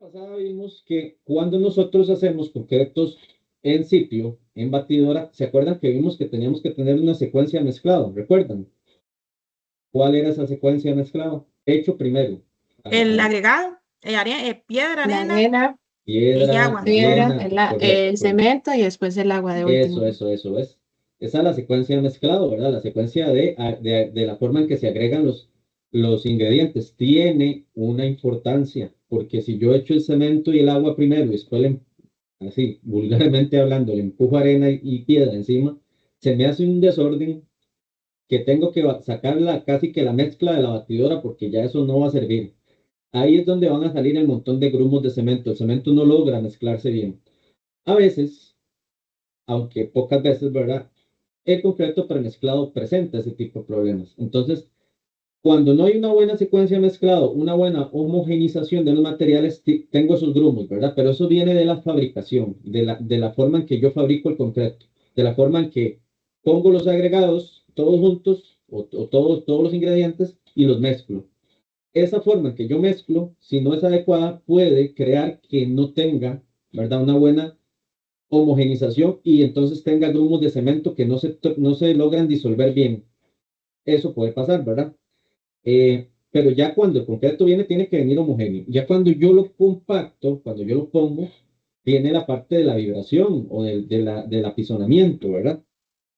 pasada vimos que cuando nosotros hacemos concretos en sitio, en batidora, ¿se acuerdan que vimos que teníamos que tener una secuencia de mezclado? ¿Recuerdan? ¿Cuál era esa secuencia de mezclado? Hecho primero. El agregado, piedra, La arena arena, y Piedra, agua. piedra, arena, el cemento y después el agua de último. Eso es. Esa es la secuencia de mezclado, ¿verdad? La secuencia de la forma en que se agregan los ingredientes. Tiene una importancia, porque si yo echo el cemento y el agua primero y después, así, vulgarmente hablando, le empujo arena y piedra encima, se me hace un desorden que tengo que sacarla casi que la mezcla de la batidora porque ya eso no va a servir. Ahí es donde van a salir el montón de grumos de cemento. El cemento no logra mezclarse bien. A veces, aunque pocas veces, ¿verdad? El concreto premezclado presenta ese tipo de problemas. Entonces, cuando no hay una buena secuencia de mezclado, una buena homogenización de los materiales, tengo esos grumos, ¿verdad? Pero eso viene de la fabricación, de la forma en que yo fabrico el concreto, de la forma en que pongo los agregados todos juntos o todos los ingredientes y los mezclo. Esa forma en que yo mezclo, si no es adecuada, puede crear que no tenga, ¿verdad? Una buena homogenización y entonces tenga grumos de cemento que no se logran disolver bien. Eso puede pasar, ¿verdad? Pero ya cuando el concreto viene, tiene que venir homogéneo. Ya cuando yo lo compacto, cuando yo lo pongo, viene la parte de la vibración o del apisonamiento, ¿verdad?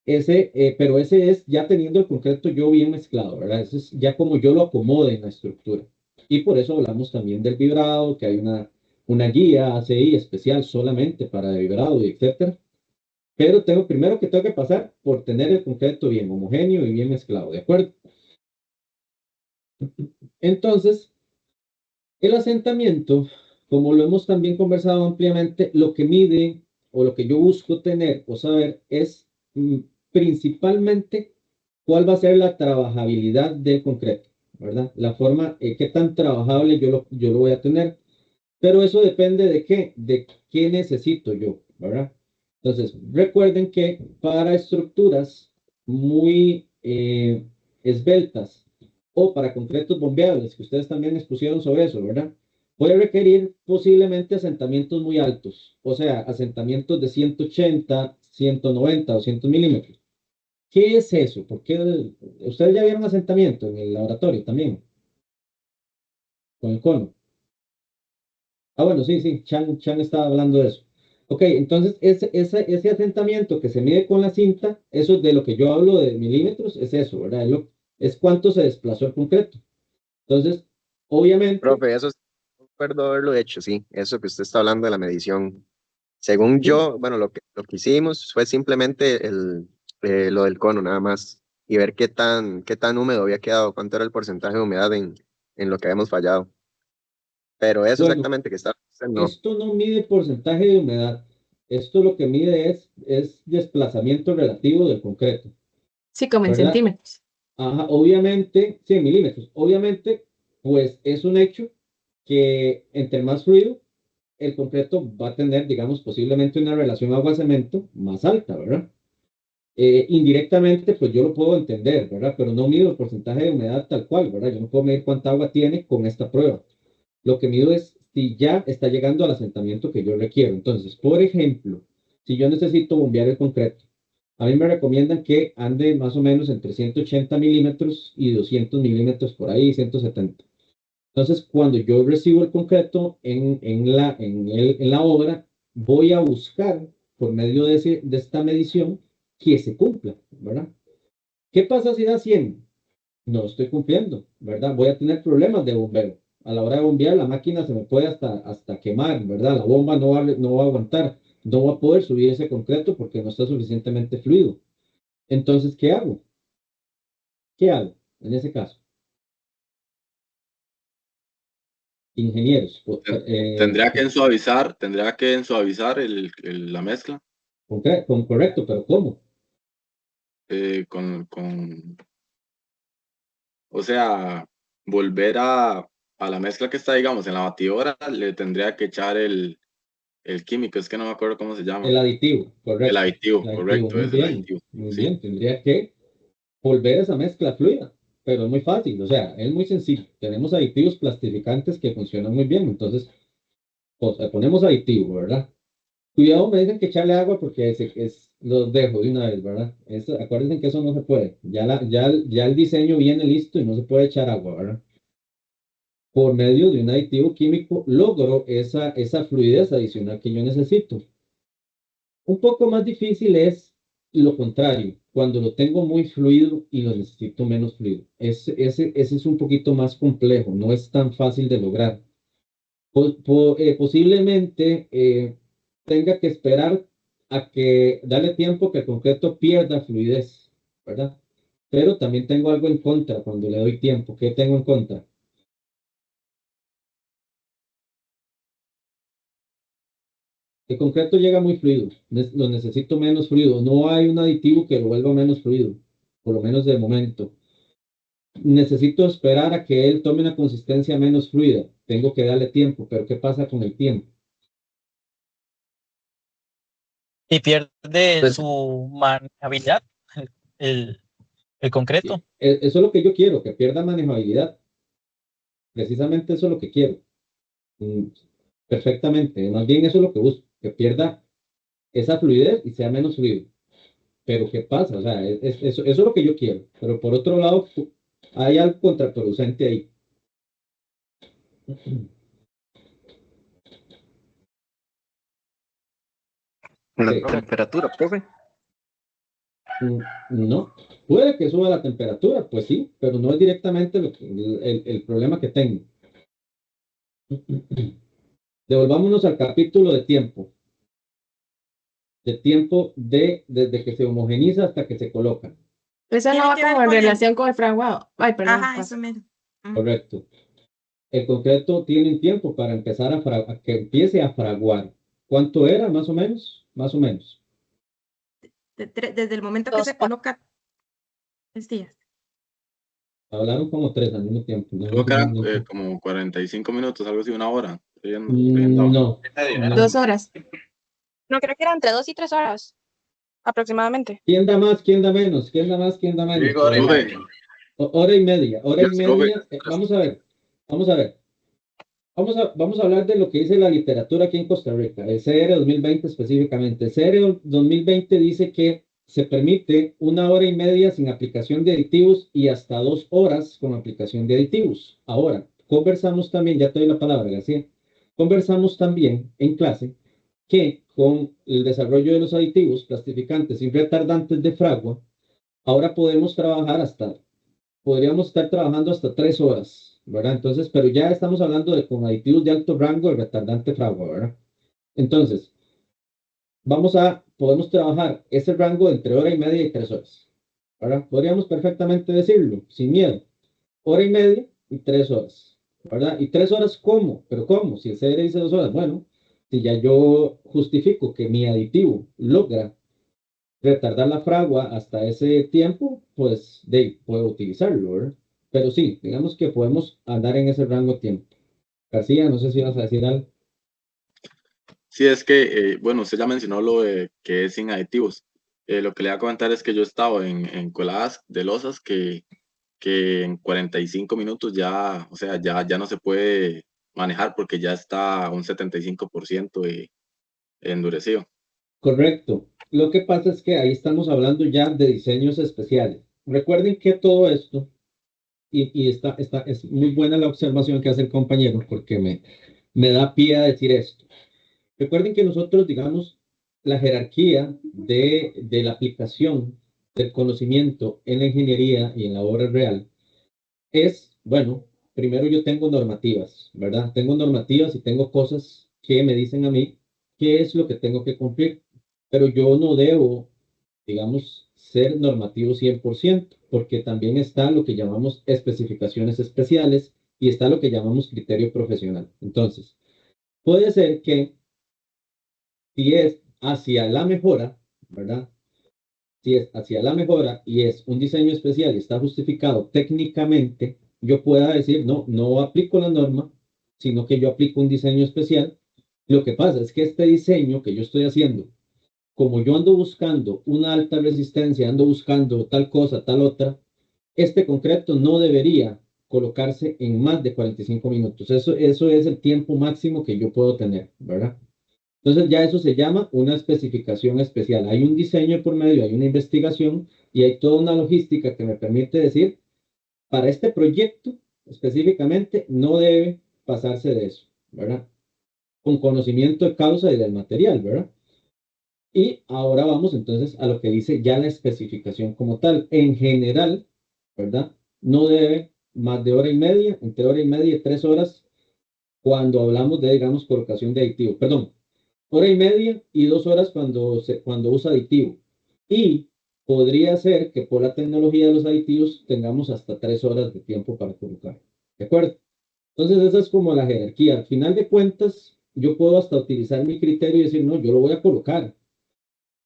Pero ese es ya teniendo el concreto yo bien mezclado, ¿verdad? Ese es ya como yo lo acomode en la estructura. Y por eso hablamos también del vibrado, que hay una guía ACI especial solamente para vibrado y etcétera. Pero primero que tengo que pasar por tener el concreto bien homogéneo y bien mezclado, ¿de acuerdo? Entonces, el asentamiento, como lo hemos también conversado ampliamente, lo que mide o lo que yo busco tener o saber es principalmente cuál va a ser la trabajabilidad del concreto, ¿verdad? La forma, qué tan trabajable yo lo voy a tener. Pero eso depende de qué necesito yo, ¿verdad? Entonces, recuerden que para estructuras muy esbeltas o para concretos bombeables, que ustedes también expusieron sobre eso, ¿verdad? Puede requerir posiblemente asentamientos muy altos, o sea, asentamientos de 180, 190, 200 milímetros. ¿Qué es eso? Ustedes ya vieron asentamiento en el laboratorio también, con el cono. Ah, bueno, sí, Chan estaba hablando de eso. Ok, entonces ese asentamiento que se mide con la cinta, eso de lo que yo hablo de milímetros, es eso, ¿verdad? Es cuánto se desplazó el concreto. Entonces, obviamente. Profe, eso recuerdo haberlo hecho, sí, eso que usted está hablando de la medición. Según yo, bueno, lo que hicimos fue simplemente lo del cono, nada más, y ver qué tan húmedo había quedado, cuánto era el porcentaje de humedad en lo que habíamos fallado. Pero eso Bueno, exactamente que está, no. esto no mide porcentaje de humedad. Esto lo que mide es desplazamiento relativo del concreto. Sí, como en ¿verdad? centímetros. Ajá, obviamente, 100 milímetros. Obviamente, pues es un hecho que entre más fluido, el concreto va a tener, digamos, posiblemente una relación agua-cemento más alta, ¿verdad? Indirectamente, pues yo lo puedo entender, ¿verdad? Pero no mido el porcentaje de humedad tal cual, ¿verdad? Yo no puedo medir cuánta agua tiene con esta prueba. Lo que mido es si ya está llegando al asentamiento que yo requiero. Entonces, por ejemplo, si yo necesito bombear el concreto, a mí me recomiendan que ande más o menos entre 180 milímetros y 200 milímetros por ahí, 170. Entonces, cuando yo recibo el concreto en la obra, voy a buscar por medio de esta medición que se cumpla, ¿verdad? ¿Qué pasa si da 100? No estoy cumpliendo, ¿verdad? Voy a tener problemas de bombeo. A la hora de bombear, la máquina se me puede hasta quemar, ¿verdad? La bomba no va a aguantar, no va a poder subir ese concreto porque no está suficientemente fluido. Entonces, ¿qué hago? ¿Qué hago en ese caso? Ingenieros. Tendría que ensuavizar la mezcla Correcto, pero ¿cómo? O sea, volver a la mezcla que está, digamos, en la batidora, le tendría que echar el químico, es que no me acuerdo cómo se llama. El aditivo, correcto. El aditivo, correcto, muy es bien, el aditivo. muy Sí. bien. Tendría que volver esa mezcla fluida, pero es muy fácil, o sea, es muy sencillo. Tenemos aditivos plastificantes que funcionan muy bien, entonces O sea, ponemos aditivo, ¿verdad? Cuidado, me dicen que echarle agua porque los dejo de una vez, ¿verdad? Acuérdense que eso no se puede. Ya el diseño viene listo y no se puede echar agua, ¿verdad? Por medio de un aditivo químico logro esa fluidez adicional que yo necesito. Un poco más difícil es lo contrario, cuando lo tengo muy fluido y lo necesito menos fluido. Ese es un poquito más complejo, no es tan fácil de lograr. Posiblemente tenga que esperar a que darle tiempo que el concreto pierda fluidez, ¿verdad? Pero también tengo algo en contra cuando le doy tiempo. ¿Qué tengo en contra? El concreto llega muy fluido, lo necesito menos fluido. No hay un aditivo que lo vuelva menos fluido, por lo menos de momento. Necesito esperar a que él tome una consistencia menos fluida. Tengo que darle tiempo, pero ¿qué pasa con el tiempo? Y pierde Pues, su manejabilidad, el, el concreto. Eso es lo que yo quiero, que pierda manejabilidad. Precisamente eso es lo que quiero. Perfectamente. Más bien eso es lo que busco, que pierda esa fluidez y sea menos fluido. Pero ¿qué pasa? O sea, eso es lo que yo quiero. Pero por otro lado, hay algo contraproducente ahí. la Sí. temperatura, profe. No, puede que suba la temperatura, pues sí, pero no es directamente el problema que tengo. Devolvámonos al capítulo de tiempo. De tiempo desde que se homogeniza hasta que se coloca. Esa no Tiene va que ver como en con el... relación con el fraguado. Ay, perdón. Ajá, pasa. eso mismo. Correcto. El concreto tiene un tiempo para empezar a que empiece a fraguar. ¿Cuánto era, más o menos? Más o menos. Desde el momento que 2 se coloca 3 días. Hablaron como 3 al mismo tiempo. No, Creo que eran no, como 45 minutos, algo así, una hora. Leyendo abajo. no. 2 horas. No, creo que eran entre 2 y 3 horas, aproximadamente. ¿Quién da más? ¿Quién da menos? ¿Quién da más? ¿Quién da menos? Digo, hora y Profe, media. Hora y media. Hora y Yes, profe. media. Vamos a ver. Vamos a ver. Vamos a hablar de lo que dice la literatura aquí en Costa Rica, el CR 2020 específicamente. El CR 2020 dice que se permite 1 hora y media sin aplicación de aditivos y hasta 2 horas con aplicación de aditivos. Ahora, conversamos también, ya te doy la palabra, García, conversamos también en clase que con el desarrollo de los aditivos, plastificantes y retardantes de fragua, ahora podríamos estar trabajando hasta 3 horas, ¿verdad? Entonces, pero ya estamos hablando de con aditivos de alto rango de retardante fragua, ¿verdad? Entonces, podemos trabajar ese rango entre 1 hora y media y 3 horas, ¿verdad? Podríamos perfectamente decirlo, sin miedo. 1 hora y media y 3 horas, ¿verdad? ¿Y 3 horas cómo? ¿Pero cómo? Si el CR dice 2 horas, bueno, si ya yo justifico que mi aditivo logra retardar la fragua hasta ese tiempo, pues puedo utilizarlo, ¿verdad? Pero sí, digamos que podemos andar en ese rango de tiempo. García, no sé si vas a decir algo. Sí, es que, bueno, usted ya mencionó lo de que es sin aditivos. Lo que le voy a comentar es que yo he estado en coladas de losas que en 45 minutos ya, o sea, ya no se puede manejar porque ya está un 75% endurecido. Correcto. Lo que pasa es que ahí estamos hablando ya de diseños especiales. Recuerden que todo esto, y es muy buena la observación que hace el compañero, porque me da pie a decir esto. Recuerden que nosotros, digamos, la jerarquía de la aplicación del conocimiento en la ingeniería y en la obra real es, bueno, primero yo tengo normativas, ¿verdad? Tengo normativas y tengo cosas que me dicen a mí qué es lo que tengo que cumplir, pero yo no debo, digamos, ser normativo 100%, porque también está lo que llamamos especificaciones especiales y está lo que llamamos criterio profesional. Entonces, puede ser que si es hacia la mejora, ¿verdad? Si es hacia la mejora y es un diseño especial y está justificado técnicamente, yo pueda decir, no aplico la norma, sino que yo aplico un diseño especial. Lo que pasa es que este diseño que yo estoy haciendo, como yo ando buscando una alta resistencia, ando buscando tal cosa, tal otra, este concreto no debería colocarse en más de 45 minutos. Eso es el tiempo máximo que yo puedo tener, ¿verdad? Entonces ya eso se llama una especificación especial. Hay un diseño por medio, hay una investigación y hay toda una logística que me permite decir, para este proyecto específicamente no debe pasarse de eso, ¿verdad? Con conocimiento de causa y del material, ¿verdad? Y ahora vamos entonces a lo que dice ya la especificación como tal. En general, ¿verdad? No debe más de hora y media, entre hora y media y 3 horas, cuando hablamos de, digamos, colocación de aditivo. Perdón, hora y media y 2 horas cuando usa aditivo. Y podría ser que por la tecnología de los aditivos tengamos hasta 3 horas de tiempo para colocar. ¿De acuerdo? Entonces esa es como la jerarquía. Al final de cuentas, yo puedo hasta utilizar mi criterio y decir, no, yo lo voy a colocar.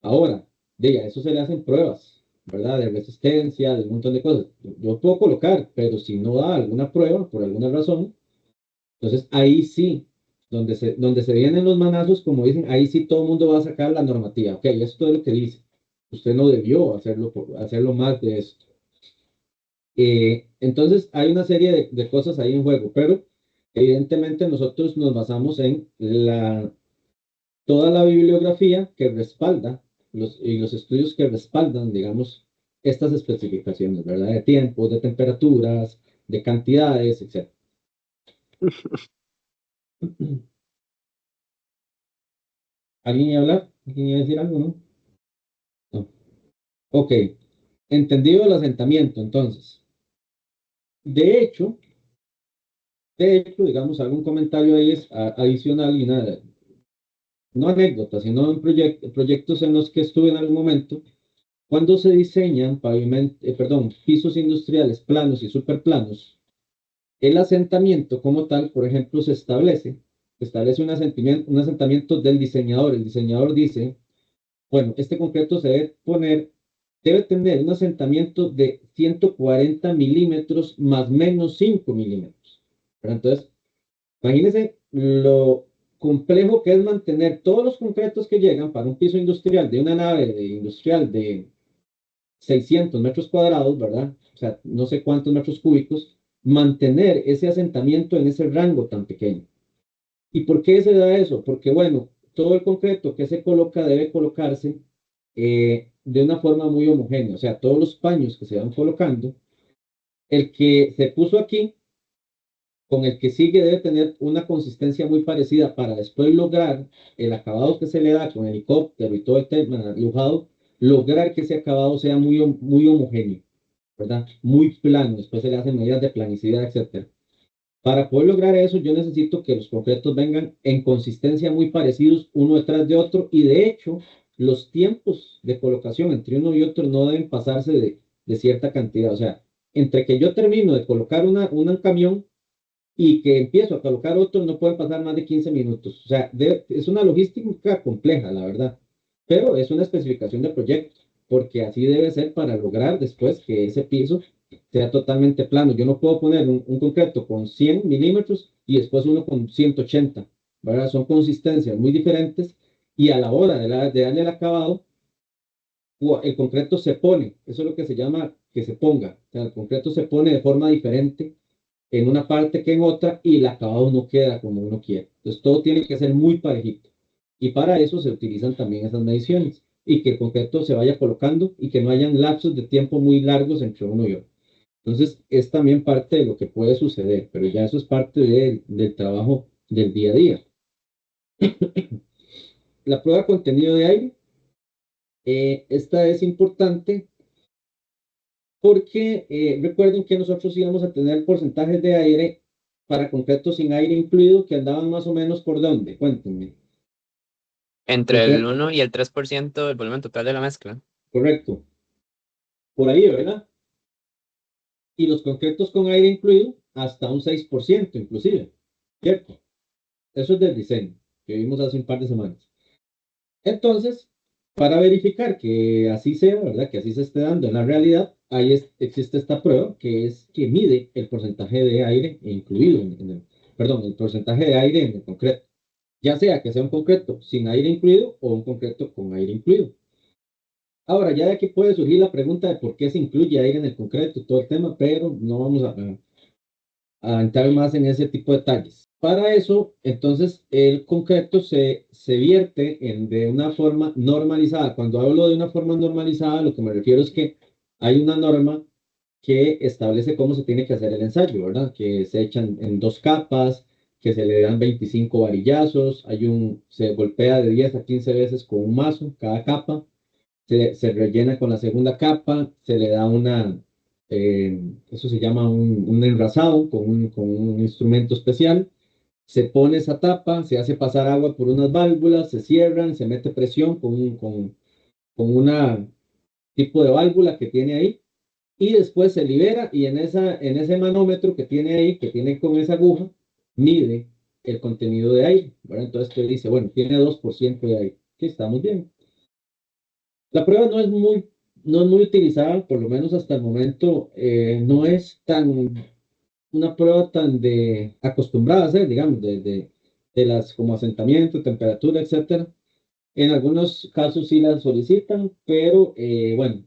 Ahora, a eso se le hacen pruebas, ¿verdad? De resistencia, de un montón de cosas. Yo puedo colocar, pero si no da alguna prueba, por alguna razón, entonces ahí sí, donde se vienen los manazos, como dicen, ahí sí todo el mundo va a sacar la normativa. Ok, esto es lo que dice. Usted no debió hacerlo más de esto. Entonces hay una serie de cosas ahí en juego, pero evidentemente nosotros nos basamos en toda la bibliografía que respalda y los estudios que respaldan, digamos, estas especificaciones, ¿verdad? De tiempos, de temperaturas, de cantidades, etc. ¿Alguien iba a hablar? ¿Alguien iba a decir algo, no? No. Ok. Entendido el asentamiento, entonces. De hecho, digamos, algún comentario ahí es adicional y nada, no anécdotas, sino en proyectos en los que estuve en algún momento, cuando se diseñan pisos industriales planos y superplanos, el asentamiento como tal, por ejemplo, se establece un asentamiento del diseñador. El diseñador dice, bueno, este concreto debe tener un asentamiento de 140 milímetros más menos 5 milímetros. Pero entonces, imagínense lo complejo que es mantener todos los concretos que llegan para un piso industrial de una nave industrial de 600 metros cuadrados, ¿verdad? O sea, no sé cuántos metros cúbicos, mantener ese asentamiento en ese rango tan pequeño. ¿Y por qué se da eso? Porque, bueno, todo el concreto que se coloca debe colocarse de una forma muy homogénea. O sea, todos los paños que se van colocando, el que se puso aquí con el que sigue debe tener una consistencia muy parecida para después lograr el acabado que se le da con el helicóptero y todo el tema lujado, lograr que ese acabado sea muy homogéneo, ¿verdad? Muy plano, después se le hacen medidas de planicidad, etc. Para poder lograr eso, yo necesito que los concretos vengan en consistencia muy parecidos uno detrás de otro y de hecho, los tiempos de colocación entre uno y otro no deben pasarse de cierta cantidad. O sea, entre que yo termino de colocar un camión y que empiezo a colocar otro, no pueden pasar más de 15 minutos. O sea, es una logística compleja, la verdad, pero es una especificación de proyecto, porque así debe ser para lograr después que ese piso sea totalmente plano. Yo no puedo poner un concreto con 100 milímetros y después uno con 180, ¿verdad? Son consistencias muy diferentes y a la hora de darle el acabado, el concreto se pone, eso es lo que se llama que se ponga, o sea, el concreto se pone de forma diferente en una parte que en otra y el acabado no queda como uno quiere. Entonces todo tiene que ser muy parejito. Y para eso se utilizan también esas mediciones y que el concreto se vaya colocando y que no hayan lapsos de tiempo muy largos entre uno y otro. Entonces es también parte de lo que puede suceder, pero ya eso es parte del trabajo del día a día. La prueba de contenido de aire, esta es importante porque recuerden que nosotros íbamos a tener porcentajes de aire para concretos sin aire incluido que andaban más o menos por dónde, cuéntenme. Entre el 1 y el 3% del volumen total de la mezcla. Correcto. Por ahí, ¿verdad? Y los concretos con aire incluido hasta un 6% inclusive, ¿cierto? Eso es del diseño que vimos hace un par de semanas. Entonces, para verificar que así sea, ¿verdad? Que así se esté dando en la realidad, ahí existe esta prueba que mide el porcentaje de aire incluido el porcentaje de aire en el concreto. Ya sea que sea un concreto sin aire incluido o un concreto con aire incluido. Ahora, ya de aquí puede surgir la pregunta de por qué se incluye aire en el concreto y todo el tema, pero no vamos a entrar más en ese tipo de detalles. Para eso, entonces, el concreto se vierte de una forma normalizada. Cuando hablo de una forma normalizada, lo que me refiero es que hay una norma que establece cómo se tiene que hacer el ensayo, ¿verdad? Que se echan en 2 capas, que se le dan 25 varillazos, se golpea de 10 a 15 veces con un mazo cada capa, se rellena con la segunda capa, se le da eso se llama un enrasado con un instrumento especial, se pone esa tapa, se hace pasar agua por unas válvulas, se cierran, se mete presión con una tipo de válvula que tiene ahí, y después se libera y en ese manómetro que tiene ahí, que tiene con esa aguja, mide el contenido de aire, ¿verdad? Entonces te dice, bueno, tiene 2% de aire, que estamos bien. La prueba no es muy utilizada, por lo menos hasta el momento, no es una prueba tan acostumbrada a hacer, digamos, de las como asentamiento, temperatura, etcétera. En algunos casos sí la solicitan, pero bueno,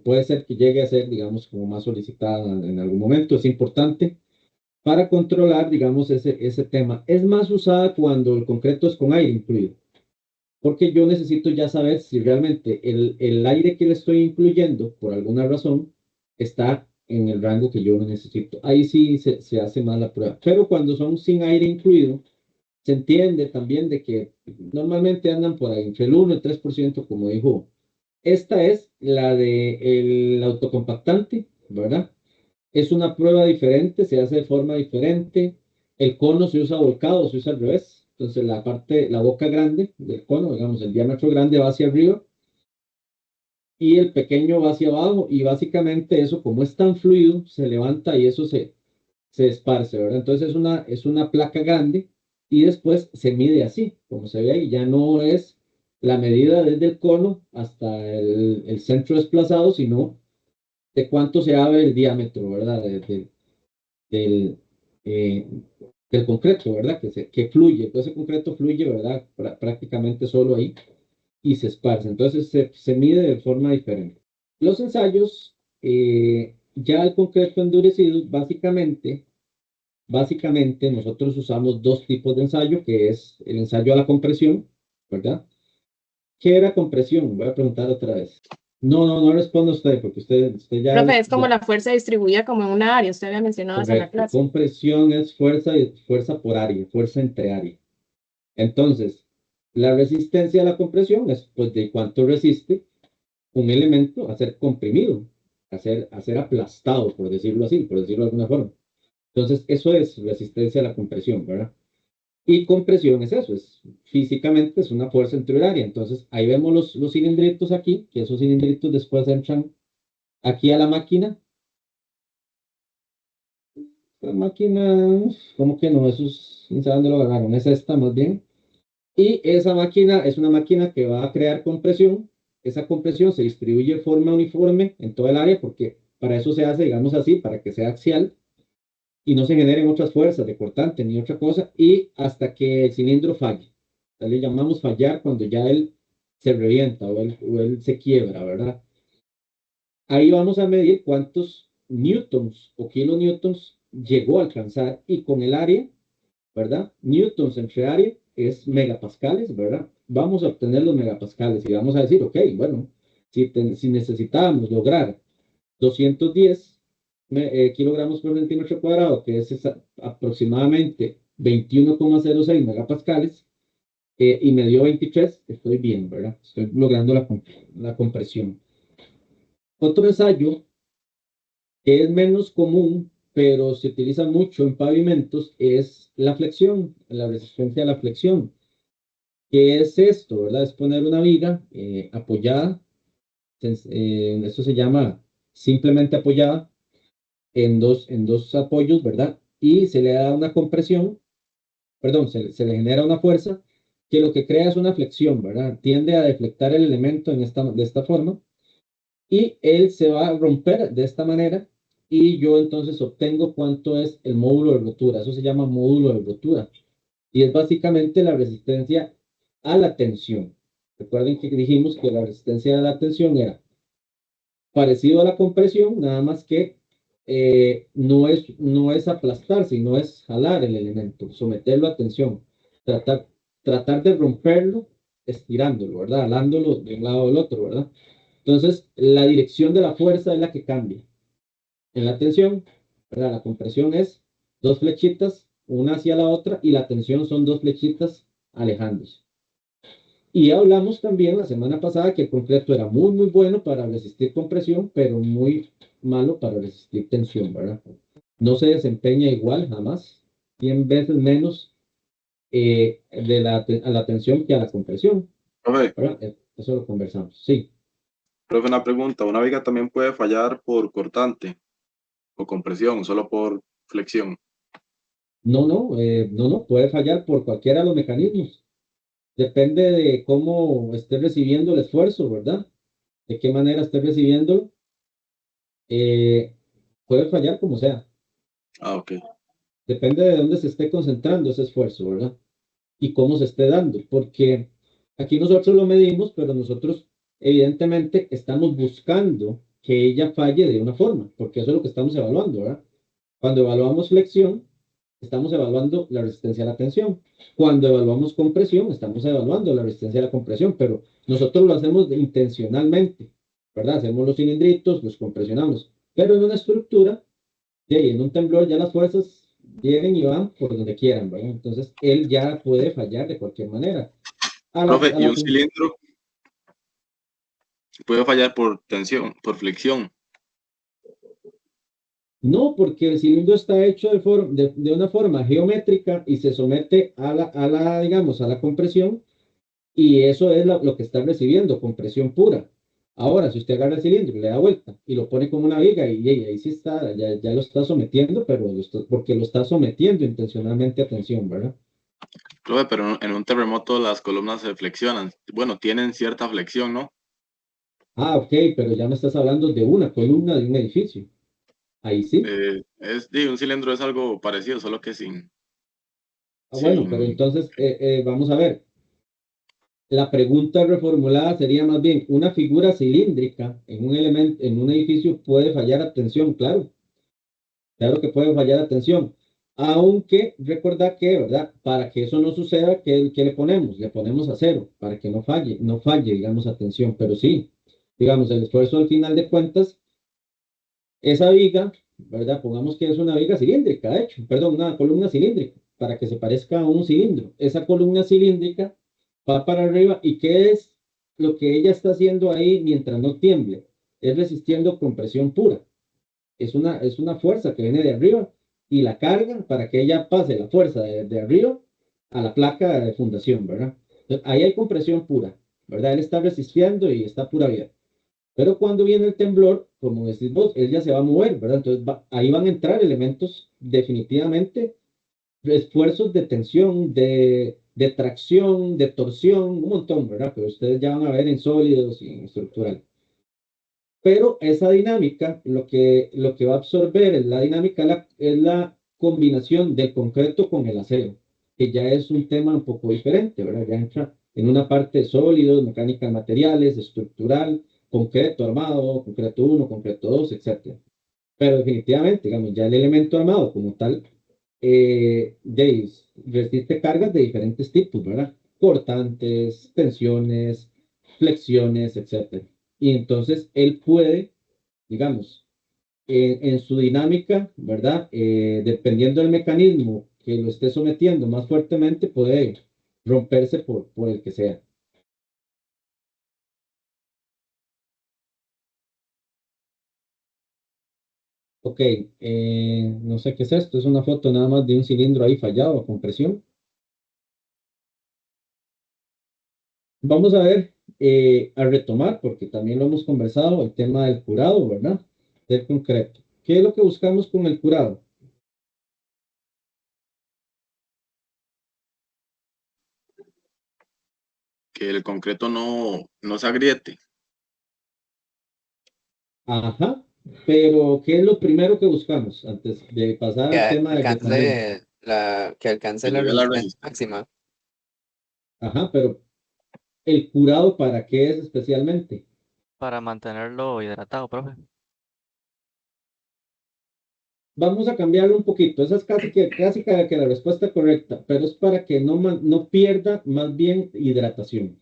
puede ser que llegue a ser, digamos, como más solicitada en algún momento. Es importante para controlar, digamos, ese tema. Es más usada cuando el concreto es con aire incluido, porque yo necesito ya saber si realmente el aire que le estoy incluyendo, por alguna razón, está en el rango que yo necesito. Ahí sí se hace más la prueba. Pero cuando son sin aire incluido, se entiende también de que normalmente andan por ahí entre el 1 y el 3%, como dijo. Esta es la del autocompactante, ¿verdad? Es una prueba diferente, se hace de forma diferente. El cono se usa volcado, se usa al revés. Entonces la boca grande del cono, digamos, el diámetro grande va hacia arriba y el pequeño va hacia abajo. Y básicamente eso, como es tan fluido, se levanta y eso se esparce, ¿verdad? Entonces es una placa grande y después se mide así, como se ve ahí, ya no es la medida desde el cono hasta el centro desplazado, sino de cuánto se abre el diámetro, ¿verdad? Del, eh, del concreto, ¿verdad? Que fluye, todo ese concreto fluye, ¿verdad? Prácticamente solo ahí y se esparce. Entonces se mide de forma diferente. Los ensayos, ya el concreto endurecido, básicamente nosotros usamos 2 tipos de ensayo, que es el ensayo a la compresión, ¿verdad? ¿Qué era compresión? Voy a preguntar otra vez. No responda usted, porque usted ya... Profe, es como la fuerza distribuida como en una área. Usted había mencionado eso en la Correcto. clase. Compresión es fuerza por área, fuerza entre área. Entonces, la resistencia a la compresión es pues de cuánto resiste un elemento a ser comprimido, a ser aplastado, por decirlo así, por decirlo de alguna forma. Entonces, eso es resistencia a la compresión, ¿verdad? Y compresión es eso, físicamente es una fuerza entre área. Entonces, ahí vemos los cilindritos aquí, que esos cilindritos después entran aquí a la máquina. La máquina, ¿cómo que no? Eso es, no sé dónde lo agarraron, es esta más bien. Y esa máquina es una máquina que va a crear compresión. Esa compresión se distribuye de forma uniforme en todo el área, porque para eso se hace, digamos así, para que sea axial y no se generen otras fuerzas de cortante ni otra cosa, y hasta que el cilindro falle. Le llamamos fallar cuando ya él se revienta o él se quiebra, ¿verdad? Ahí vamos a medir cuántos newtons o kilonewtons llegó a alcanzar, y con el área, ¿verdad? Newtons entre área es megapascales, ¿verdad? Vamos a obtener los megapascales y vamos a decir, ok, bueno, si necesitábamos lograr 210 kilogramos por centímetro cuadrado, que es aproximadamente 21,06 megapascales, y me dio 23, estoy bien, ¿verdad? Estoy logrando la compresión. Otro ensayo que es menos común, pero se utiliza mucho en pavimentos, es la flexión, la resistencia a la flexión. ¿Qué es esto, verdad? Es poner una viga apoyada, eso se llama simplemente apoyada, en dos apoyos, ¿verdad? Y se le da una compresión, perdón, se le genera una fuerza que lo que crea es una flexión, ¿verdad? Tiende a deflectar el elemento de esta forma y él se va a romper de esta manera y yo entonces obtengo cuánto es el módulo de rotura. Eso se llama módulo de rotura y es básicamente la resistencia a la tensión. Recuerden que dijimos que la resistencia a la tensión era parecido a la compresión, nada más que no es aplastar, sino es jalar el elemento, someterlo a tensión, tratar, tratar de romperlo, estirándolo, ¿verdad? Jalándolo de un lado al otro, ¿verdad? Entonces, la dirección de la fuerza es la que cambia. En la tensión, ¿verdad? La compresión es dos flechitas, una hacia la otra, y la tensión son dos flechitas alejándose. Y hablamos también la semana pasada que el concreto era muy, muy bueno para resistir compresión, pero muy malo para resistir tensión, ¿verdad? No se desempeña igual jamás, 100 veces menos a la tensión que a la compresión, Profe, ¿verdad? Eso lo conversamos, sí. profe, una pregunta. ¿Una viga también puede fallar por cortante o compresión, solo por flexión? No, puede fallar por cualquiera de los mecanismos. Depende de cómo esté recibiendo el esfuerzo, ¿verdad? De qué manera esté recibiéndolo. Puede fallar como sea. Ah, ok. Depende de dónde se esté concentrando ese esfuerzo, ¿verdad? Y cómo se esté dando. Porque aquí nosotros lo medimos, pero nosotros evidentemente estamos buscando que ella falle de una forma, porque eso es lo que estamos evaluando, ¿verdad? Cuando evaluamos flexión, estamos evaluando la resistencia a la tensión. Cuando evaluamos compresión, estamos evaluando la resistencia a la compresión, pero nosotros lo hacemos intencionalmente, ¿verdad? Hacemos los cilindritos, los compresionamos, pero en una estructura, en un temblor ya las fuerzas vienen y van por donde quieran, ¿verdad? Entonces, él ya puede fallar de cualquier manera. Profe, A ¿y la un cilindro puede fallar por tensión, por flexión? No, porque el cilindro está hecho de una forma geométrica y se somete digamos, a la compresión. Y eso es lo que está recibiendo, compresión pura. Ahora, si usted agarra el cilindro y le da vuelta y lo pone como una viga, y ahí sí está, ya lo está sometiendo, pero porque lo está sometiendo intencionalmente a tensión, ¿verdad? Profe, pero en un terremoto las columnas se flexionan. Bueno, tienen cierta flexión, ¿no? Ah, ok, pero ya me estás hablando de una columna de un edificio. Ahí sí. Un cilindro es algo parecido, solo que Ah, bueno, pero sin, entonces vamos a ver. La pregunta reformulada sería más bien, ¿una figura cilíndrica en un elemento, en un edificio puede fallar a tensión? Claro. Claro que puede fallar la tensión, aunque recordad que, ¿verdad? Para que eso no suceda, ¿qué le ponemos? Le ponemos a cero, para que no falle, digamos, a tensión. Pero sí, digamos, el esfuerzo al final de cuentas, esa viga, ¿verdad? Pongamos que es una viga cilíndrica, de hecho, perdón, una columna cilíndrica, para que se parezca a un cilindro. Esa columna cilíndrica va para arriba, ¿y qué es lo que ella está haciendo ahí mientras no tiemble? Es resistiendo compresión pura. Es una fuerza que viene de arriba y la cargan para que ella pase la fuerza de arriba a la placa de fundación, ¿verdad? Entonces, ahí hay compresión pura, ¿verdad? Él está resistiendo y está pura vida. Pero cuando viene el temblor, como decís vos, él ya se va a mover, ¿verdad? Entonces ahí van a entrar elementos definitivamente, esfuerzos de tensión, de tracción, de torsión, un montón, ¿verdad? Pero ustedes ya van a ver en sólidos y en estructural. Pero esa dinámica, lo que va a absorber es la dinámica, es la combinación del concreto con el acero, que ya es un tema un poco diferente, ¿verdad? Ya entra en una parte de sólidos, mecánica de materiales, estructural, concreto armado, concreto 1, concreto 2, etcétera. Pero definitivamente, digamos, ya el elemento armado como tal, resiste cargas de diferentes tipos, ¿verdad? Cortantes, tensiones, flexiones, etcétera. Y entonces él puede, digamos, en su dinámica, ¿verdad? Dependiendo del mecanismo que lo esté sometiendo más fuertemente, puede romperse por el que sea. Ok, no sé qué es esto, es una foto nada más de un cilindro ahí fallado con presión. Vamos a ver, a retomar, porque también lo hemos conversado, el tema del curado, ¿verdad? Del concreto. ¿Qué es lo que buscamos con el curado? que el concreto no se agriete. Ajá, pero ¿qué es lo primero que buscamos antes de pasar al tema de agrietamiento? Que alcance Que la lleve la resistencia resistencia. máxima. Ajá, pero ¿el curado para qué es especialmente? Para mantenerlo hidratado, profe. vamos a cambiarlo un poquito. Esa es casi que la respuesta correcta, pero es para que no pierda más bien hidratación.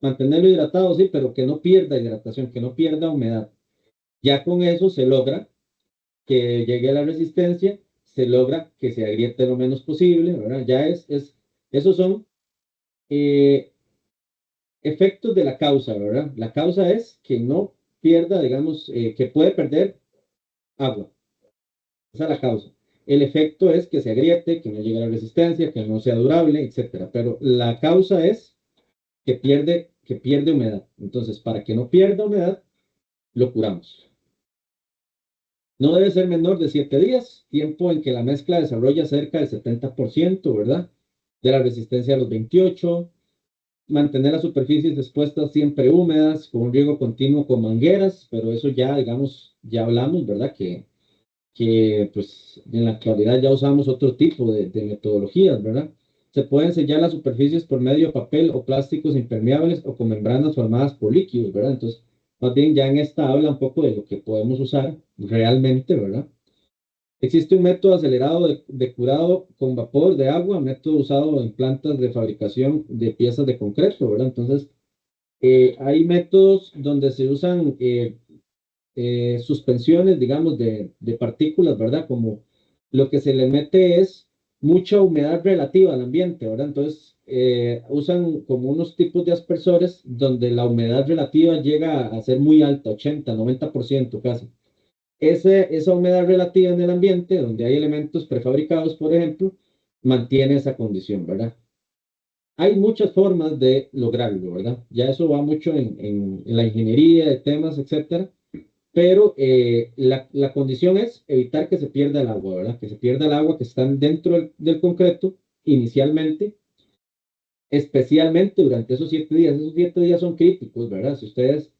Mantenerlo hidratado, sí, pero que no pierda hidratación, que no pierda humedad. Ya con eso se logra que llegue a la resistencia, se logra que se agriete lo menos posible, ¿verdad? Ya esos son efectos de la causa, ¿verdad? La causa es que no pierda, digamos, que puede perder agua. Esa es la causa. El efecto es que se agriete, que no llegue a la resistencia, que no sea durable, etcétera. Pero la causa es que pierde humedad. Entonces, para que no pierda humedad, lo curamos. No debe ser menor de 7 días, tiempo en que la mezcla desarrolla cerca del 70%, ¿verdad? De la resistencia a los 28. Mantener las superficies expuestas siempre húmedas, con un riego continuo con mangueras, pero eso ya, digamos, ya hablamos, ¿verdad? Que pues en la actualidad ya usamos otro tipo de metodologías, ¿verdad? Se pueden sellar las superficies por medio de papel o plásticos impermeables o con membranas formadas por líquidos, ¿verdad? Entonces, más bien ya en esta habla un poco de lo que podemos usar realmente, ¿verdad? Existe un método acelerado de curado con vapor de agua, método usado en plantas de fabricación de piezas de concreto, ¿verdad? Entonces, hay métodos donde se usan suspensiones, digamos, de partículas, ¿verdad? Como lo que se le mete es mucha humedad relativa al ambiente, ¿verdad? Entonces, usan como unos tipos de aspersores donde la humedad relativa llega a ser muy alta, 80, 90% casi. Esa humedad relativa en el ambiente, donde hay elementos prefabricados, por ejemplo, mantiene esa condición, ¿verdad? Hay muchas formas de lograrlo, ¿verdad? Ya eso va mucho en la ingeniería de temas, etcétera, pero la condición es evitar que se pierda el agua, ¿verdad? Que se pierda el agua que está dentro del concreto inicialmente, especialmente durante esos 7 días. Esos 7 días son críticos, ¿verdad? Si ustedes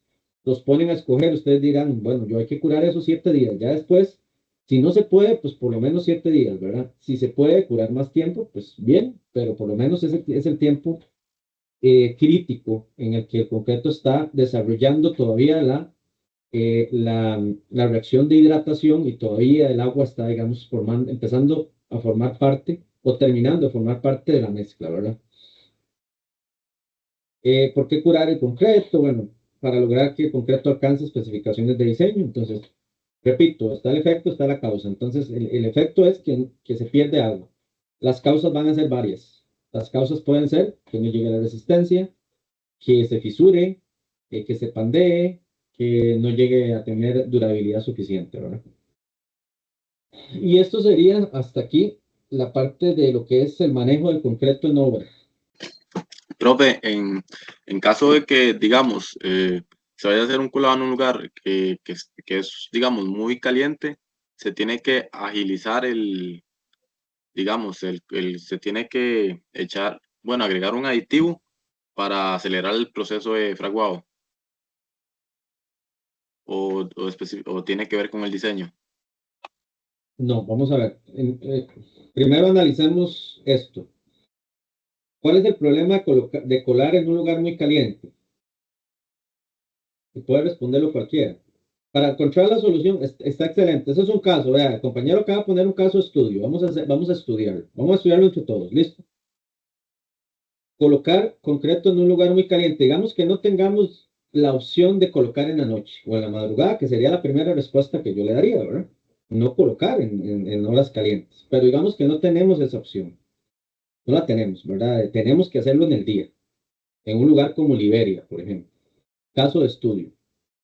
los ponen a escoger, ustedes dirán, bueno, yo hay que curar esos 7 días. Ya después, si no se puede, pues por lo menos 7 días, ¿verdad? Si se puede curar más tiempo, pues bien, pero por lo menos es el tiempo crítico en el que el concreto está desarrollando todavía la reacción de hidratación y todavía el agua está, digamos, empezando a formar parte o terminando de formar parte de la mezcla, ¿verdad? ¿Por qué curar el concreto? Bueno, para lograr que el concreto alcance especificaciones de diseño. Entonces, repito, está el efecto, está la causa. Entonces, el efecto es que se pierde agua. Las causas van a ser varias. Las causas pueden ser que no llegue la resistencia, que se fisure, que se pandee, que no llegue a tener durabilidad suficiente, ¿verdad? Y esto sería hasta aquí la parte de lo que es el manejo del concreto en obra. Profe, en caso de que, digamos, se vaya a hacer un culado en un lugar que es, digamos, muy caliente, se tiene que agilizar digamos, se tiene que echar, bueno, agregar un aditivo para acelerar el proceso de fraguado o tiene que ver con el diseño. No, vamos a ver. Primero analicemos esto. ¿Cuál es el problema de colar en un lugar muy caliente? Y puede responderlo cualquiera. Para encontrar la solución está excelente. Ese es un caso. Vea, el compañero acaba de poner un caso de estudio. Vamos a estudiarlo. Vamos a estudiarlo entre todos. ¿Listo? Colocar concreto en un lugar muy caliente. Digamos que no tengamos la opción de colocar en la noche o en la madrugada, que sería la primera respuesta que yo le daría, ¿verdad? No colocar en horas calientes. Pero digamos que no tenemos esa opción. No la tenemos, ¿verdad? Tenemos que hacerlo en el día, en un lugar como Liberia, por ejemplo. Caso de estudio.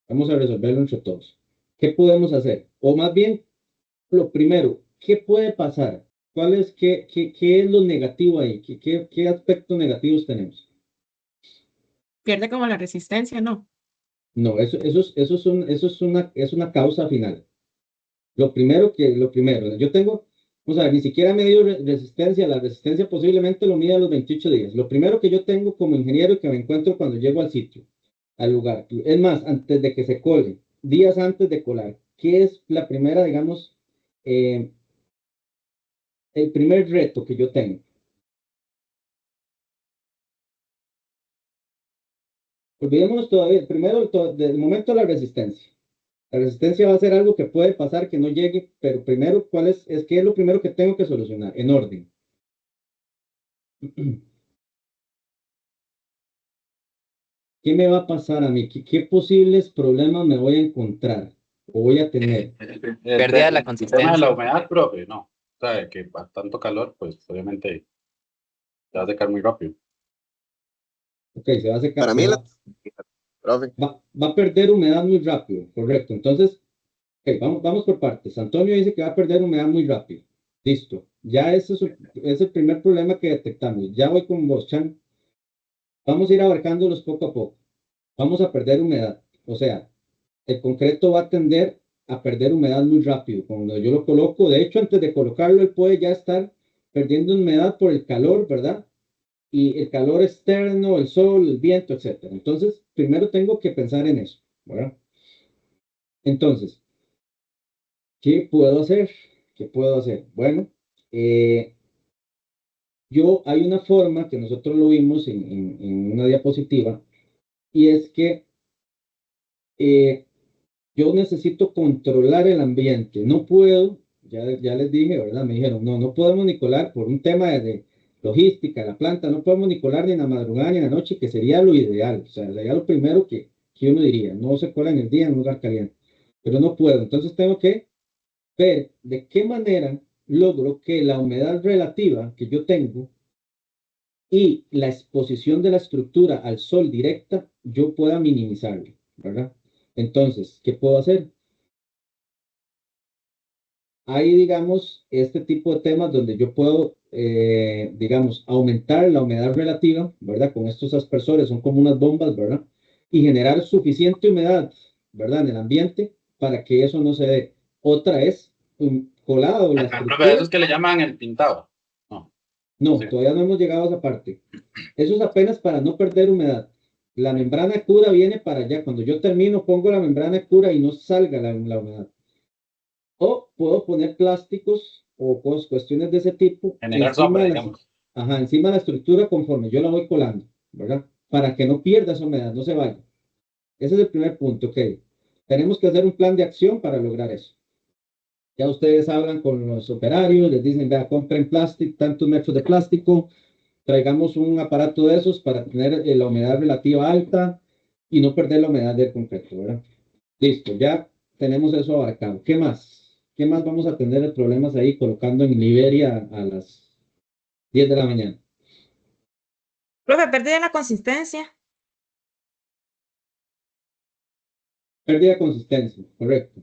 Vamos a resolverlo entre todos. ¿Qué podemos hacer? O más bien, lo primero, ¿qué puede pasar? ¿Qué es lo negativo ahí? ¿Qué aspectos negativos tenemos? Pierde como la resistencia, ¿no? No, es una causa final. Lo primero, yo tengo, vamos a ver, ni siquiera medio resistencia, la resistencia posiblemente lo mide a los 28 días. Lo primero que yo tengo como ingeniero que me encuentro cuando llego al sitio, al lugar, es más, antes de que se cole, días antes de colar, ¿qué es la primera, digamos, el primer reto que yo tengo? Olvidémonos todavía, primero, del momento de la resistencia. La resistencia va a ser algo que puede pasar, que no llegue, pero primero, ¿cuál es? Es que es lo primero que tengo que solucionar, en orden. ¿Qué me va a pasar a mí? ¿Qué posibles problemas me voy a encontrar o voy a tener? Pérdida de la El tema de consistencia. la humedad, profe, no. O sea, que a tanto calor, pues obviamente se va a secar muy rápido. Ok, se va a secar. Para mí, profe, Va a perder humedad muy rápido, correcto. Entonces, ok, vamos por partes. Antonio dice que va a perder humedad muy rápido. Listo. Ya ese es el primer problema que detectamos. Ya voy con vos, Chan. Vamos a ir abarcándolos poco a poco. Vamos a perder humedad. O sea, el concreto va a tender a perder humedad muy rápido. Cuando yo lo coloco, de hecho, antes de colocarlo, él puede ya estar perdiendo humedad por el calor, ¿verdad? Y el calor externo, el sol, el viento, etcétera. Entonces, primero tengo que pensar en eso, ¿verdad? Entonces, ¿qué puedo hacer? ¿Qué puedo hacer? Bueno, hay una forma que nosotros lo vimos en una diapositiva, y es que yo necesito controlar el ambiente. No puedo, ya les dije, ¿verdad? Me dijeron, no podemos ni colar por un tema de logística, la planta, no podemos ni colar ni en la madrugada ni en la noche, que sería lo ideal. O sea, sería lo primero que uno diría. No se cola en el día en un lugar caliente. Pero no puedo. Entonces tengo que ver de qué manera logro que la humedad relativa que yo tengo y la exposición de la estructura al sol directa, yo pueda minimizarlo, ¿verdad? Entonces, ¿qué puedo hacer? Hay, digamos, este tipo de temas donde yo puedo, digamos, aumentar la humedad relativa, ¿verdad? Con estos aspersores, son como unas bombas, ¿verdad? Y generar suficiente humedad, ¿verdad? En el ambiente para que eso no se dé. Otra es colado la Profe, estructura. eso es que le llaman el pintado. No. No, Sí. todavía no hemos llegado a esa parte. Eso es apenas para no perder humedad. La membrana cura viene para allá. Cuando yo termino, pongo la membrana cura y no salga la humedad. O puedo poner plásticos o cuestiones de ese tipo Generar sombra, digamos. encima de la estructura conforme yo la voy colando, ¿verdad? Para que no pierda esa humedad, no se vaya. Ese es el primer punto, ok. Tenemos que hacer un plan de acción para lograr eso. Ya ustedes hablan con los operarios, les dicen, vea, compren plástico, tantos metros de plástico, traigamos un aparato de esos para tener la humedad relativa alta y no perder la humedad del concreto, ¿verdad? Listo, ya tenemos eso abarcado. ¿Qué más? ¿Qué más vamos a tener de problemas ahí colocando en Liberia a las 10 de la mañana? Profe, pérdida la consistencia. Pérdida de consistencia, correcto.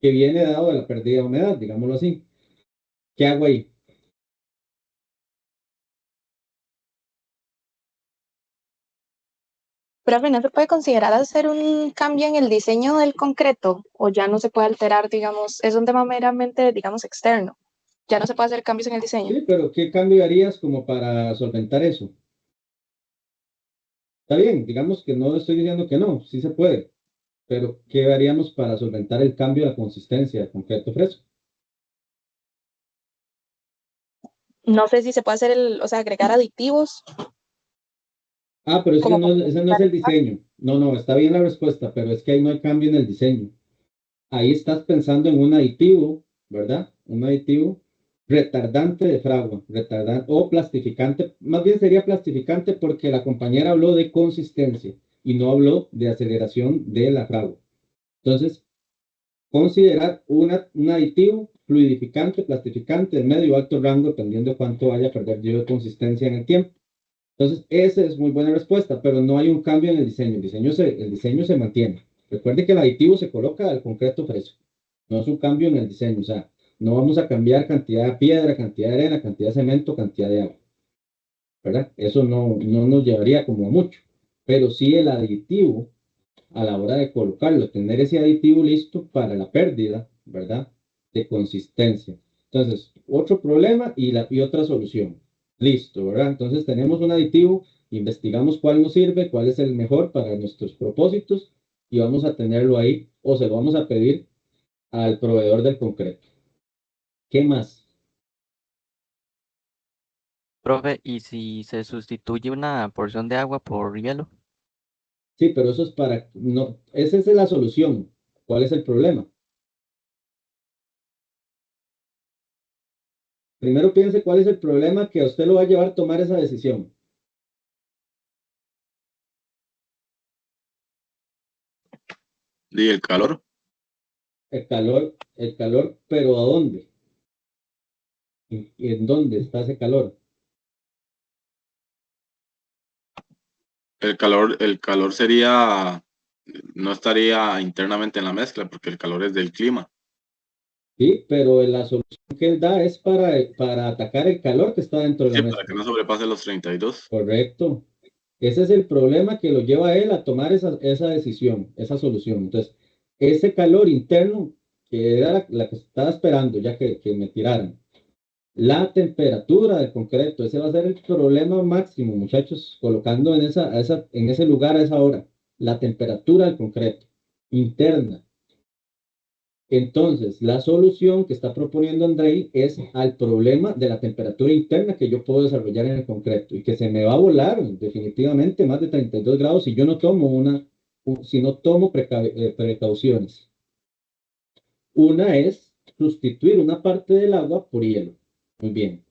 Que viene dado de la pérdida de humedad, digámoslo así. ¿Qué hago ahí? Profe, ¿no se puede considerar hacer un cambio en el diseño del concreto? ¿O ya no se puede alterar, digamos, es un tema meramente, digamos, externo? ¿Ya no se puede hacer cambios en el diseño? Sí, pero ¿qué cambio harías como para solventar eso? Está bien, digamos que no estoy diciendo que no, sí se puede, pero ¿qué haríamos para solventar el cambio de la consistencia del concreto fresco? No sé si se puede hacer o sea, agregar aditivos. Ah, pero es que Como para ese no es el diseño. No, está bien la respuesta, pero es que ahí no hay cambio en el diseño. Ahí estás pensando en un aditivo, ¿verdad? Un aditivo retardante de fragua, retardante o plastificante. Más bien sería plastificante porque la compañera habló de consistencia y no habló de aceleración de la fragua. Entonces, considerar un aditivo fluidificante, plastificante de medio o alto rango, dependiendo de cuánto vaya a perder yo de consistencia en el tiempo. Entonces, esa es muy buena respuesta, pero no hay un cambio en el diseño. El diseño se mantiene. Recuerde que el aditivo se coloca al concreto fresco. No es un cambio en el diseño. O sea, no vamos a cambiar cantidad de piedra, cantidad de arena, cantidad de cemento, cantidad de agua. ¿Verdad? Eso no nos llevaría como a mucho. Pero sí el aditivo, a la hora de colocarlo, tener ese aditivo listo para la pérdida, ¿verdad? De consistencia. Entonces, otro problema y otra solución. Listo, ¿verdad? Entonces tenemos un aditivo, investigamos cuál nos sirve, cuál es el mejor para nuestros propósitos y vamos a tenerlo ahí o se lo vamos a pedir al proveedor del concreto. ¿Qué más? Profe, ¿y si se sustituye una porción de agua por hielo? Sí, pero eso es para, no, esa es la solución. ¿Cuál es el problema? Primero piense cuál es el problema que a usted lo va a llevar a tomar esa decisión. Y el calor, El calor, pero ¿a dónde? ¿Y en dónde está ese calor? el calor sería, no estaría internamente en la mezcla porque el calor es del clima. Sí, pero la solución que él da es para atacar el calor que está dentro de la Sí, para que mezcla. no sobrepase los 32. Correcto. Ese es el problema que lo lleva a él a tomar esa decisión, esa solución. Entonces, ese calor interno, que era la que estaba esperando ya que me tiraran, la temperatura del concreto, ese va a ser el problema máximo, muchachos, colocando en ese lugar a esa hora, la temperatura del concreto interna. Entonces, la solución que está proponiendo Andrei es al problema de la temperatura interna que yo puedo desarrollar en el concreto y que se me va a volar definitivamente más de 32 grados si yo no tomo si no tomo precauciones. Una es sustituir una parte del agua por hielo. Muy bien.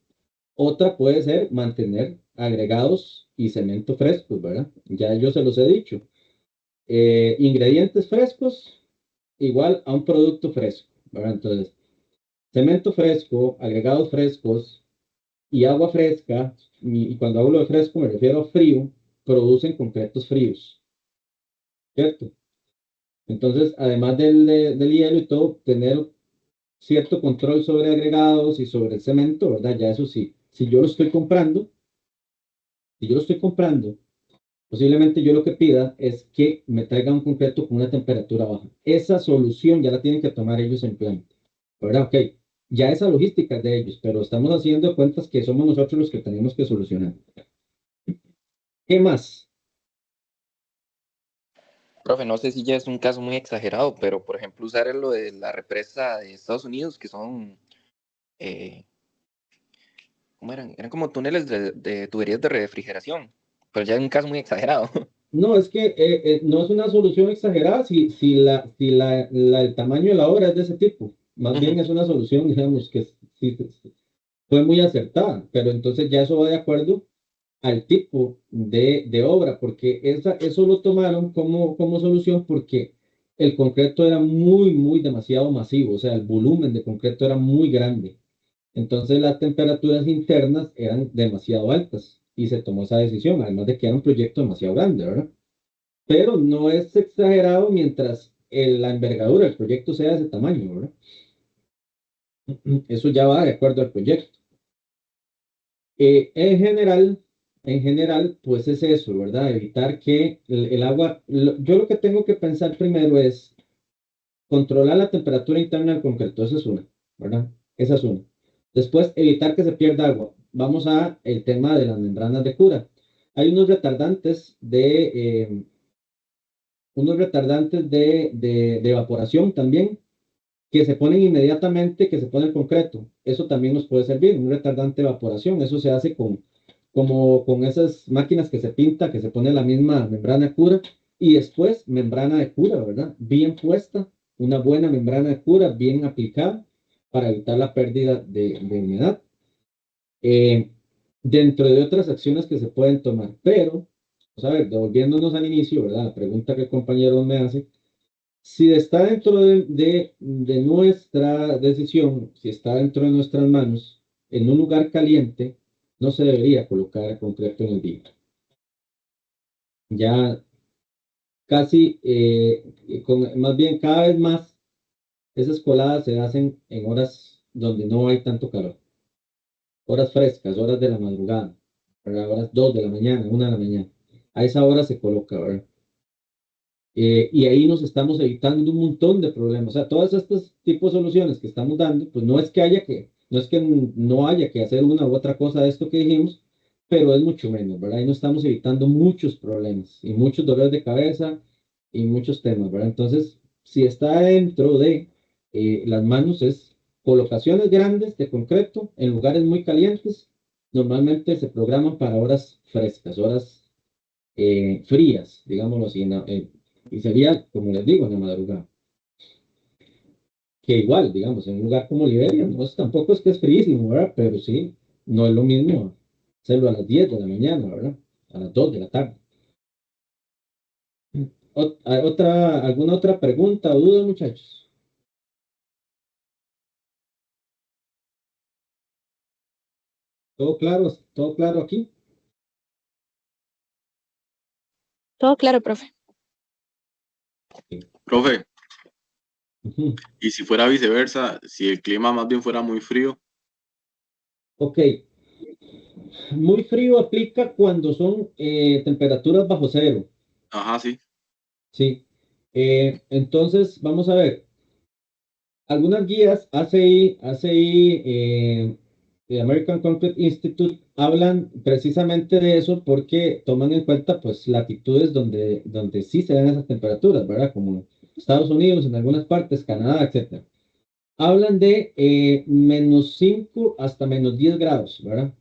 Otra puede ser mantener agregados y cemento frescos, ¿verdad? Ya yo se los he dicho. Ingredientes frescos igual a un producto fresco, ¿verdad? Entonces, cemento fresco, agregados frescos y agua fresca, y cuando hablo de fresco me refiero a frío, producen concretos fríos, ¿cierto? Entonces, además del hielo y todo, tener cierto control sobre agregados y sobre el cemento, ¿verdad? Ya eso sí, si yo lo estoy comprando, posiblemente yo lo que pida es que me traigan un concreto con una temperatura baja. Esa solución ya la tienen que tomar ellos en planta, ¿verdad? Ok, ya esa logística es de ellos, pero estamos haciendo cuentas que somos nosotros los que tenemos que solucionar. ¿Qué más? Profe, no sé si ya es un caso muy exagerado, pero por ejemplo usar lo de la represa de Estados Unidos, que son, ¿cómo eran? Eran como túneles de tuberías de refrigeración, pero ya es un caso muy exagerado. No, es que no es una solución exagerada si el tamaño de la obra es de ese tipo. Más bien es una solución, digamos, que fue muy acertada, pero entonces ya eso va de acuerdo al tipo de obra, porque eso lo tomaron como solución porque el concreto era muy demasiado masivo, o sea, el volumen de concreto era muy grande. Entonces las temperaturas internas eran demasiado altas y se tomó esa decisión, además de que era un proyecto demasiado grande, ¿verdad? Pero no es exagerado mientras la envergadura del proyecto sea de ese tamaño, ¿verdad? Eso ya va de acuerdo al proyecto. En general, pues es eso, ¿verdad? Evitar que el agua, yo lo que tengo que pensar primero es controlar la temperatura interna del concreto, esa es una, ¿verdad? Esa es una. Después, evitar que se pierda agua. Vamos a el tema de las membranas de cura. Hay unos retardantes de evaporación también que se ponen inmediatamente que se pone el concreto. Eso también nos puede servir, un retardante de evaporación. Eso se hace como con esas máquinas que se pinta, que se pone la misma membrana cura y después membrana de cura, ¿verdad? Bien puesta, una buena membrana de cura, bien aplicada para evitar la pérdida de humedad. Dentro de otras acciones que se pueden tomar, pero, vamos a ver, devolviéndonos al inicio, ¿verdad? La pregunta que el compañero me hace, si está dentro de nuestra decisión, si está dentro de nuestras manos, en un lugar caliente, no se debería colocar concreto en el día. Ya casi, más bien cada vez más, esas coladas se hacen en horas donde no hay tanto calor. Horas frescas, horas de la madrugada, ¿verdad? Horas 2 de la mañana, 1 de la mañana. A esa hora se coloca, ¿verdad? Y ahí nos estamos evitando un montón de problemas. O sea, todas estas tipos de soluciones que estamos dando, pues no es que no haya que hacer una u otra cosa de esto que dijimos, pero es mucho menos, ¿verdad? Ahí nos estamos evitando muchos problemas y muchos dolores de cabeza y muchos temas, ¿verdad? Entonces, si está dentro de las manos es colocaciones grandes de concreto en lugares muy calientes, normalmente se programan para horas frescas, horas frías, digámoslo así, y sería, como les digo, en la madrugada. que igual, digamos, en un lugar como Liberia, no es, tampoco es que es fríísimo, ¿verdad? Pero sí, no es lo mismo hacerlo a las 10 de la mañana, ¿verdad? A las 2 de la tarde. ¿Alguna otra pregunta o duda, muchachos? ¿Todo claro aquí? Todo claro, profe. Profe, Ujú. y si fuera viceversa, si el clima más bien fuera muy frío, Ok. Muy frío aplica cuando son temperaturas bajo cero. ajá, sí, Sí. Entonces, vamos a ver. Algunas guías ACI, de American Concrete Institute, hablan precisamente de eso porque toman en cuenta pues latitudes donde sí se dan esas temperaturas, ¿verdad? Como Estados Unidos, en algunas partes, Canadá, etcétera. Hablan de -5 hasta -10 grados, ¿verdad?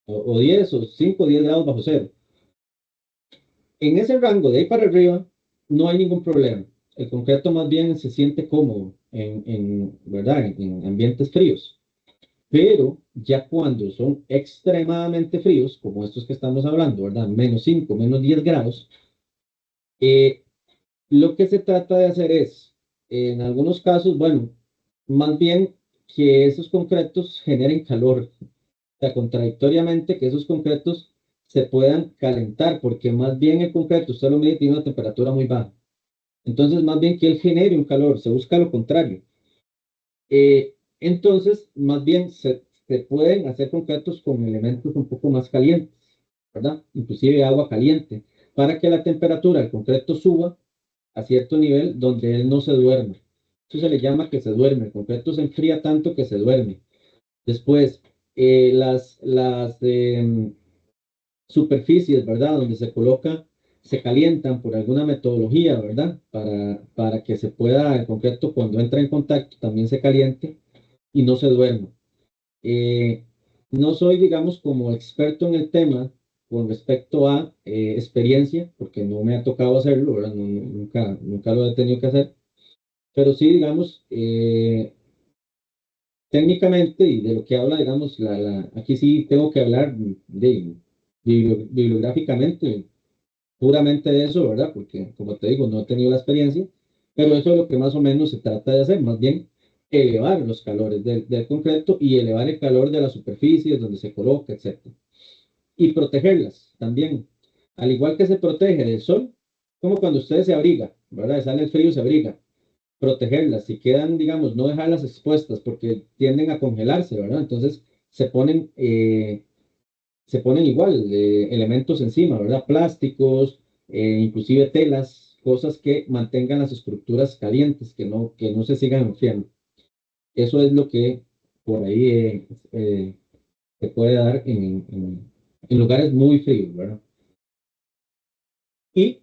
O 10 o 5 o 10 grados bajo cero. En ese rango de ahí para arriba no hay ningún problema. El concreto más bien se siente cómodo ¿verdad? En ambientes fríos. Pero ya cuando son extremadamente fríos, como estos que estamos hablando, ¿verdad? -5, -10 grados, eh, lo que se trata de hacer es, en algunos casos, bueno, más bien que esos concretos generen calor. O sea, contradictoriamente, que esos concretos se puedan calentar, porque más bien el concreto, usted lo mide, tiene una temperatura muy baja. Entonces, más bien que él genere un calor, se busca lo contrario. Entonces, más bien se pueden hacer concretos con elementos un poco más calientes, ¿verdad? Inclusive agua caliente, para que la temperatura del concreto suba a cierto nivel donde él no se duerma. Eso se le llama que se duerme. El concreto se enfría tanto que se duerme. Después, las superficies, ¿verdad? Donde se coloca, se calientan por alguna metodología, ¿verdad? Para que se pueda, el concreto cuando entra en contacto también se caliente y no se duerma. Eh, no soy, digamos, como experto en el tema con respecto a experiencia, porque no me ha tocado hacerlo, ¿verdad? Nunca lo he tenido que hacer, pero sí, digamos, técnicamente y de lo que habla, digamos, aquí sí tengo que hablar bibliográficamente, puramente de eso, ¿verdad? Porque, como te digo, no he tenido la experiencia, pero eso es lo que más o menos se trata de hacer, más bien elevar los calores del concreto y elevar el calor de las superficies donde se coloca, etcétera. Y protegerlas también, al igual que se protege del sol, como cuando usted se abriga, ¿verdad? Sale el frío, se abriga, protegerlas, si quedan, digamos, no dejarlas expuestas porque tienden a congelarse, ¿verdad? Entonces se ponen igual elementos encima, ¿verdad? Plásticos, inclusive telas, cosas que mantengan las estructuras calientes, que no se sigan enfriando. Eso es lo que por ahí se puede dar en lugares muy fríos, ¿verdad? Y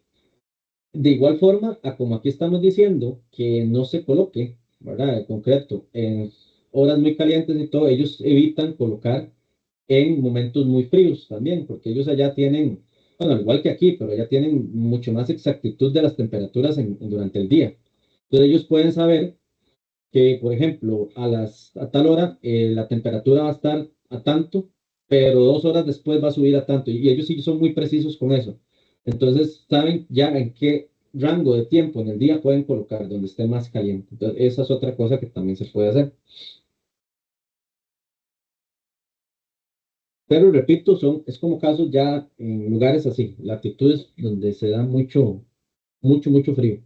de igual forma, a como aquí estamos diciendo, que no se coloque, ¿verdad? El concreto en horas muy calientes y todo, ellos evitan colocar en momentos muy fríos también, porque ellos allá tienen, bueno, al igual que aquí, pero allá tienen mucho más exactitud de las temperaturas durante el día. Entonces ellos pueden saber que, por ejemplo, a tal hora la temperatura va a estar a tanto, pero 2 horas después va a subir a tanto. Y ellos sí son muy precisos con eso. Entonces, saben ya en qué rango de tiempo en el día pueden colocar donde esté más caliente. Entonces, esa es otra cosa que también se puede hacer. Pero repito, es como casos ya en lugares así, latitudes donde se da mucho, mucho, mucho frío.